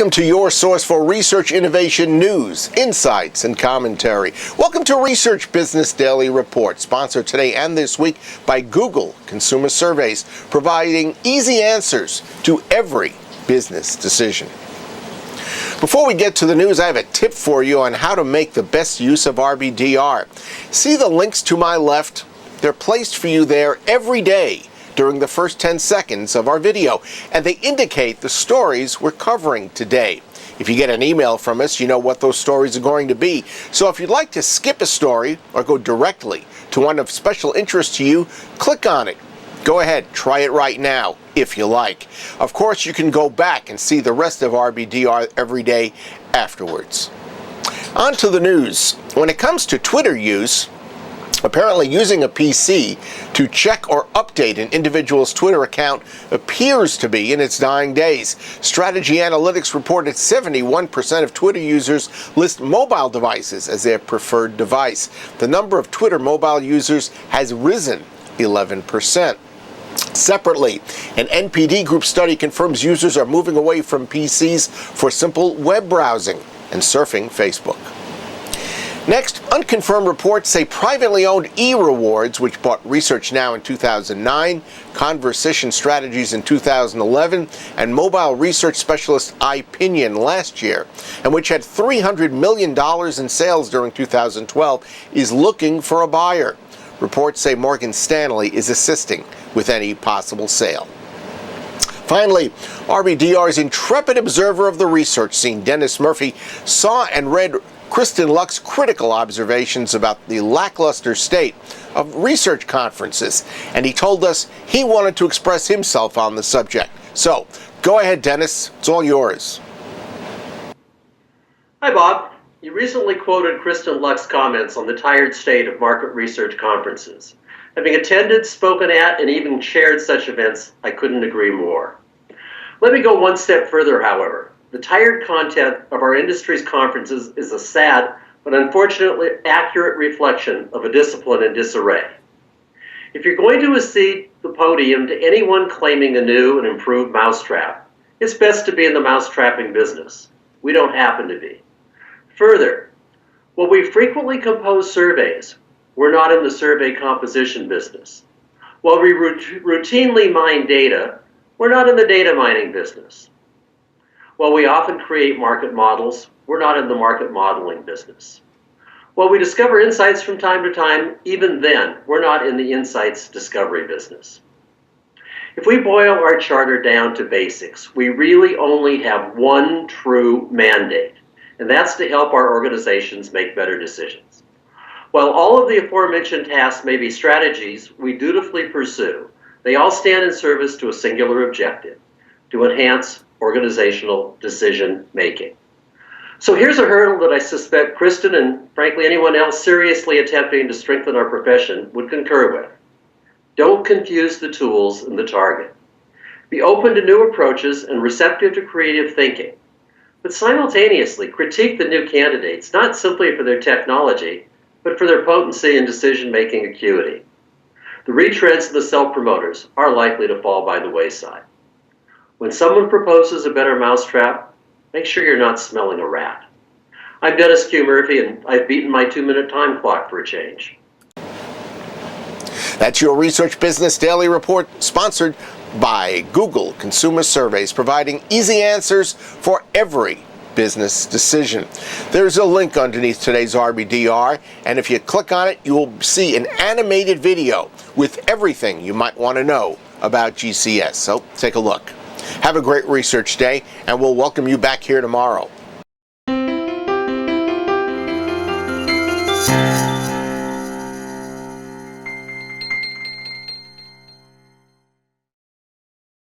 Welcome to your source for research, innovation, news, insights, and commentary. Welcome to Research Business Daily Report, sponsored today and this week by Google Consumer Surveys, providing easy answers to every business decision. Before we get to the news, I have a tip for you on how to make the best use of RBDR. See the links to my left? They're placed for you there every day during the first 10 seconds of our video, and they indicate the stories we're covering today. If you get an email from us, you know what those stories are going to be. So if you'd like to skip a story or go directly to one of special interest to you, click on it. Go ahead, try it right now, if you like. Of course, you can go back and see the rest of RBDR every day afterwards. On to the news. When it comes to Twitter use, apparently using a PC to check or update an individual's Twitter account appears to be in its dying days. Strategy Analytics reported 71% of Twitter users list mobile devices as their preferred device. The number of Twitter mobile users has risen 11%. Separately, an NPD Group study confirms users are moving away from PCs for simple web browsing and surfing Facebook. Next, Unconfirmed reports say privately owned eRewards, which bought Research Now in 2009, Conversation Strategies in 2011, and mobile research specialist Opinion last year, and which had $300 million in sales during 2012, is looking for a buyer. Reports say Morgan Stanley is assisting with any possible sale. Finally, RBDR's intrepid observer of the research scene, Dennis Murphy, saw and read Kristin Luck's critical observations about the lackluster state of research conferences, and he told us he wanted to express himself on the subject. So, go ahead, Dennis. It's all yours. Hi, Bob. You recently quoted Kristin Luck's comments on the tired state of market research conferences. Having attended, spoken at, and even chaired such events, I couldn't agree more. Let me go one step further, however. The tired content of our industry's conferences is a sad but unfortunately accurate reflection of a discipline in disarray. If you're going to cede the podium to anyone claiming a new and improved mousetrap, it's best to be in the mousetrapping business. We don't happen to be. Further, while we frequently compose surveys, we're not in the survey composition business. While we routinely mine data, we're not in the data mining business. While we often create market models, we're not in the market modeling business. While we discover insights from time to time, even then, we're not in the insights discovery business. If we boil our charter down to basics, we really only have one true mandate, and that's to help our organizations make better decisions. While all of the aforementioned tasks may be strategies we dutifully pursue, they all stand in service to a singular objective: to enhance organizational decision making. So here's a hurdle that I suspect Kristin and frankly anyone else seriously attempting to strengthen our profession would concur with. Don't confuse the tools and the target. Be open to new approaches and receptive to creative thinking, but simultaneously critique the new candidates not simply for their technology, but for their potency and decision-making acuity. The retreads of the self-promoters are likely to fall by the wayside. When someone proposes a better mousetrap, make sure you're not smelling a rat. I'm Dennis Q. Murphy, and I've beaten my 2-minute time clock for a change. That's your Research Business Daily Report, sponsored by Google Consumer Surveys, providing easy answers for every business decision. There's a link underneath today's RBDR, and if you click on it, you will see an animated video with everything you might want to know about GCS. So take a look. Have a great research day, and we'll welcome you back here tomorrow.